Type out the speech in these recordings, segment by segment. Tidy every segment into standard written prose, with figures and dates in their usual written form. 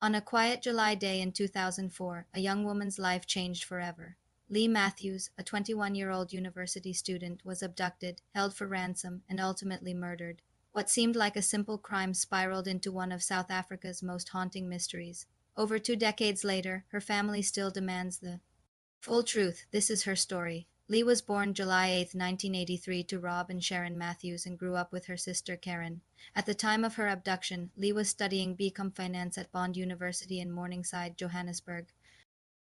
On a quiet July day in 2004, a young woman's life changed forever. Leigh Matthews, a 21-year-old university student, was abducted, held for ransom, and ultimately murdered. What seemed like a simple crime spiraled into one of South Africa's most haunting mysteries. Over 2 decades later, her family still demands the full truth. This is her story. Leigh was born July 8, 1983 to Rob and Sharon Matthews and grew up with her sister Karen. At the time of her abduction, Leigh was studying BCom Finance at Bond University in Morningside, Johannesburg.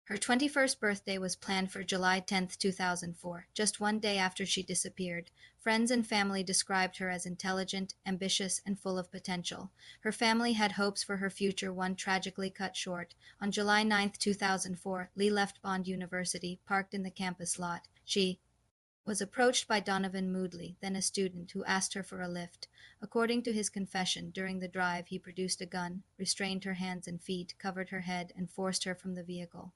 Her 21st birthday was planned for July 10, 2004, just one day after she disappeared. Friends and family described her as intelligent, ambitious, and full of potential. Her family had hopes for her future, one tragically cut short. On July 9, 2004, Leigh left Bond University, parked in the campus lot. She was approached by Donovan Moodley, then a student, who asked her for a lift. According to his confession, during the drive he produced a gun, restrained her hands and feet, covered her head, and forced her from the vehicle.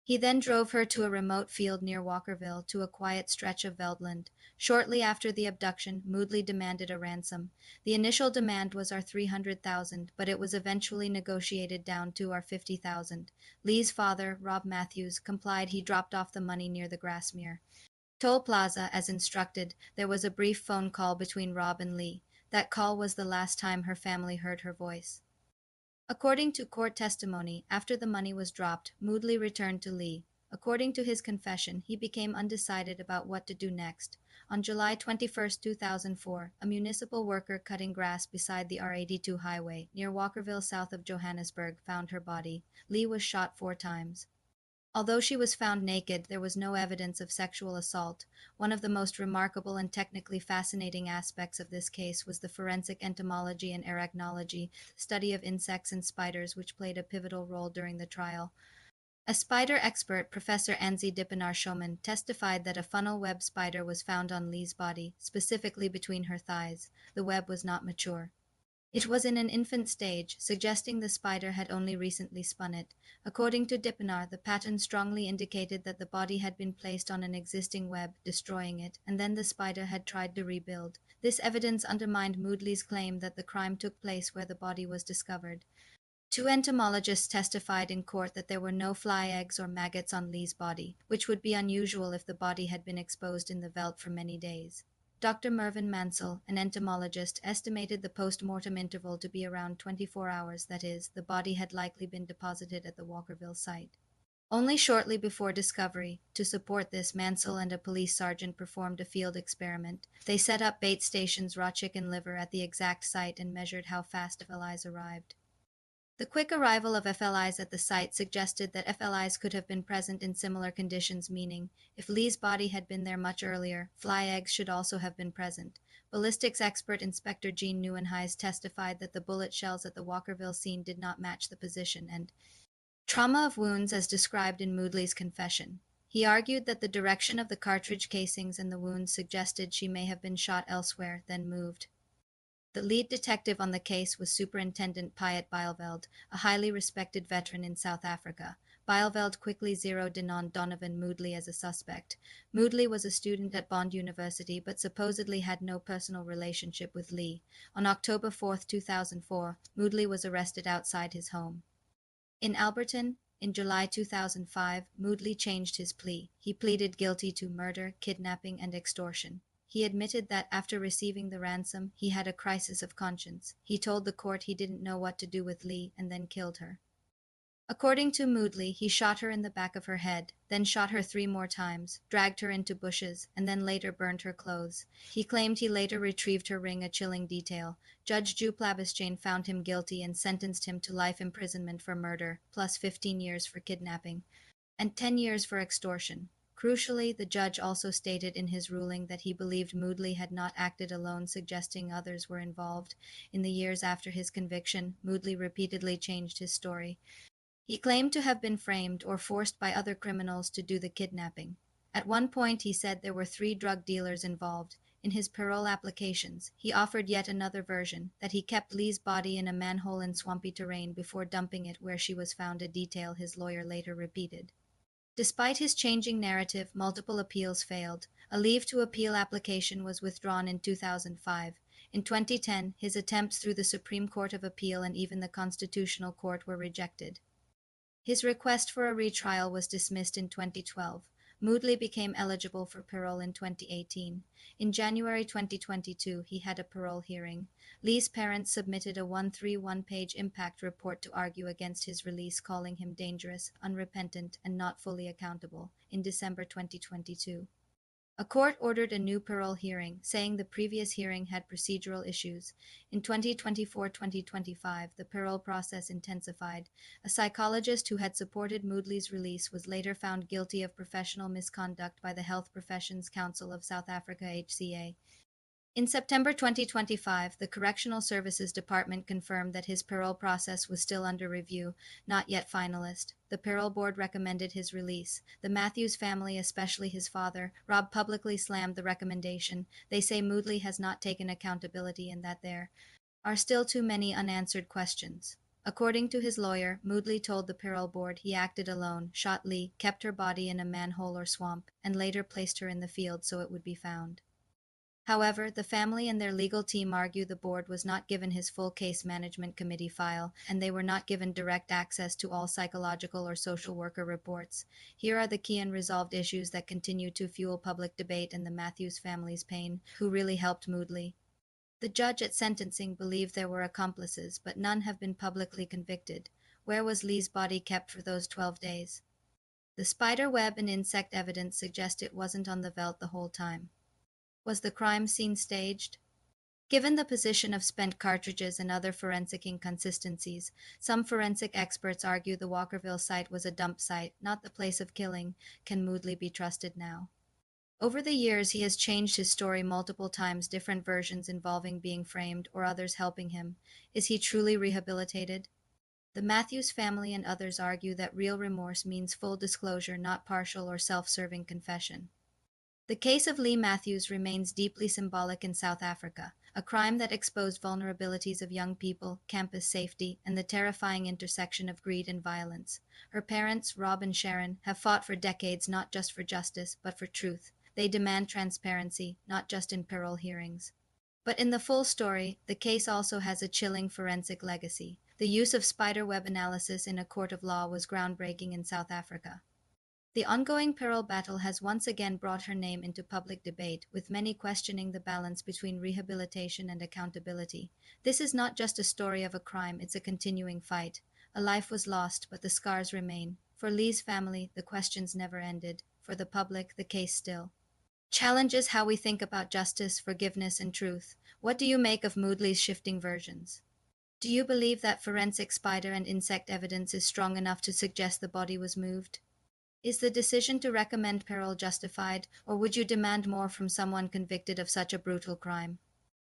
He then drove her to a remote field near Walkerville to a quiet stretch of veldland. Shortly after the abduction, Moodley demanded a ransom. The initial demand was our 300,000, but it was eventually negotiated down to our 50,000. Leigh's father, Rob Matthews, complied. He dropped off the money near the Grassmere Toll Plaza. As instructed, there was a brief phone call between Rob and Leigh. That call was the last time her family heard her voice. According to court testimony, after the money was dropped, Moodley returned to Leigh. According to his confession, he became undecided about what to do next. On July 21, 2004, a municipal worker cutting grass beside the R82 highway near Walkerville south of Johannesburg found her body. Leigh was shot 4 times. Although she was found naked, there was no evidence of sexual assault. One of the most remarkable and technically fascinating aspects of this case was the forensic entomology and arachnology, the study of insects and spiders, which played a pivotal role during the trial. A spider expert, Professor Anzi Dippenaar-Schoeman, testified that a funnel web spider was found on Leigh's body, specifically between her thighs. The web was not mature. It was in an infant stage, suggesting the spider had only recently spun it. According to Dippenaar, the pattern strongly indicated that the body had been placed on an existing web, destroying it, and then the spider had tried to rebuild. This evidence undermined Moodley's claim that the crime took place where the body was discovered. Two entomologists testified in court that there were no fly eggs or maggots on Leigh's body, which would be unusual if the body had been exposed in the veld for many days. Dr. Mervyn Mansell, an entomologist, estimated the post-mortem interval to be around 24 hours, that is, the body had likely been deposited at the Walkerville site. Only shortly before discovery, to support this, Mansell and a police sergeant performed a field experiment. They set up bait stations, raw chicken liver, at the exact site and measured how fast FLIs arrived. The quick arrival of FLIs at the site suggested that FLIs could have been present in similar conditions, meaning, if Leigh's body had been there much earlier, fly eggs should also have been present. Ballistics expert Inspector Jean Nieuwenhuis testified that the bullet shells at the Walkerville scene did not match the position and trauma of wounds as described in Moodley's confession. He argued that the direction of the cartridge casings and the wounds suggested she may have been shot elsewhere, then moved. The lead detective on the case was Superintendent Piet Bijleveld, a highly respected veteran in South Africa. Bijleveld quickly zeroed in on Donovan Moodley as a suspect. Moodley was a student at Bond University but supposedly had no personal relationship with Leigh. On October 4, 2004, Moodley was arrested outside his home. In Alberton, in July 2005, Moodley changed his plea. He pleaded guilty to murder, kidnapping, and extortion. He admitted that after receiving the ransom, he had a crisis of conscience. He told the court he didn't know what to do with Leigh and then killed her. According to Moodley, he shot her in the back of her head, then shot her 3 more times, dragged her into bushes, and then later burned her clothes. He claimed he later retrieved her ring, a chilling detail. Judge Jup Labuschagne found him guilty and sentenced him to life imprisonment for murder, plus 15 years for kidnapping, and 10 years for extortion. Crucially, the judge also stated in his ruling that he believed Moodley had not acted alone, suggesting others were involved. In the years after his conviction, Moodley repeatedly changed his story. He claimed to have been framed or forced by other criminals to do the kidnapping. At one point, he said there were 3 drug dealers involved. In his parole applications, he offered yet another version, that he kept Leigh's body in a manhole in swampy terrain before dumping it where she was found, a detail his lawyer later repeated. Despite his changing narrative, multiple appeals failed. A leave to appeal application was withdrawn in 2005. In 2010, his attempts through the Supreme Court of Appeal and even the Constitutional Court were rejected. His request for a retrial was dismissed in 2012. Moodley became eligible for parole in 2018. In January 2022, he had a parole hearing. Leigh's parents submitted a 131-page impact report to argue against his release, calling him dangerous, unrepentant, and not fully accountable, in December 2022. A court ordered a new parole hearing, saying the previous hearing had procedural issues. In 2024-2025, the parole process intensified. A psychologist who had supported Moodley's release was later found guilty of professional misconduct by the Health Professions Council of South Africa (HCA). In September 2025, the Correctional Services Department confirmed that his parole process was still under review, not yet finalist. The parole board recommended his release. The Matthews family, especially his father, Rob, publicly slammed the recommendation. They say Moodley has not taken accountability and that there are still too many unanswered questions. According to his lawyer, Moodley told the parole board he acted alone, shot Leigh, kept her body in a manhole or swamp, and later placed her in the field so it would be found. However, the family and their legal team argue the board was not given his full case management committee file, and they were not given direct access to all psychological or social worker reports. Here are the key unresolved issues that continue to fuel public debate and the Matthews family's pain. Who really helped Moodley? The judge at sentencing believed there were accomplices, but none have been publicly convicted. Where was Leigh's body kept for those 12 days? The spider web and insect evidence suggest it wasn't on the veld the whole time. Was the crime scene staged? Given the position of spent cartridges and other forensic inconsistencies, some forensic experts argue the Walkerville site was a dump site, not the place of killing. Can Moodley be trusted now? Over the years, he has changed his story multiple times, different versions involving being framed or others helping him. Is he truly rehabilitated? The Matthews family and others argue that real remorse means full disclosure, not partial or self-serving confession. The case of Leigh Matthews remains deeply symbolic in South Africa, a crime that exposed vulnerabilities of young people, campus safety, and the terrifying intersection of greed and violence. Her parents, Rob and Sharon, have fought for decades not just for justice, but for truth. They demand transparency, not just in parole hearings. But in the full story, the case also has a chilling forensic legacy. The use of spiderweb analysis in a court of law was groundbreaking in South Africa. The ongoing parole battle has once again brought her name into public debate, with many questioning the balance between rehabilitation and accountability. This is not just a story of a crime, it's a continuing fight. A life was lost, but the scars remain. For Leigh's family, the questions never ended. For the public, the case still challenges how we think about justice, forgiveness, and truth. What do you make of Moodley's shifting versions? Do you believe that forensic spider and insect evidence is strong enough to suggest the body was moved? Is the decision to recommend parole justified, or would you demand more from someone convicted of such a brutal crime?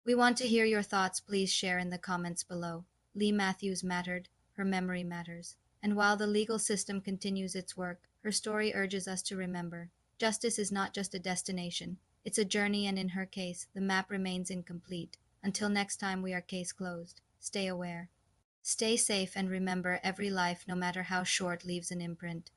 We want to hear your thoughts. Please share in the comments below. Leigh Matthews mattered. Her memory matters. And while the legal system continues its work, her story urges us to remember. Justice is not just a destination. It's a journey, and in her case, the map remains incomplete. Until next time, we are case closed. Stay aware. Stay safe, and remember, every life, no matter how short, leaves an imprint.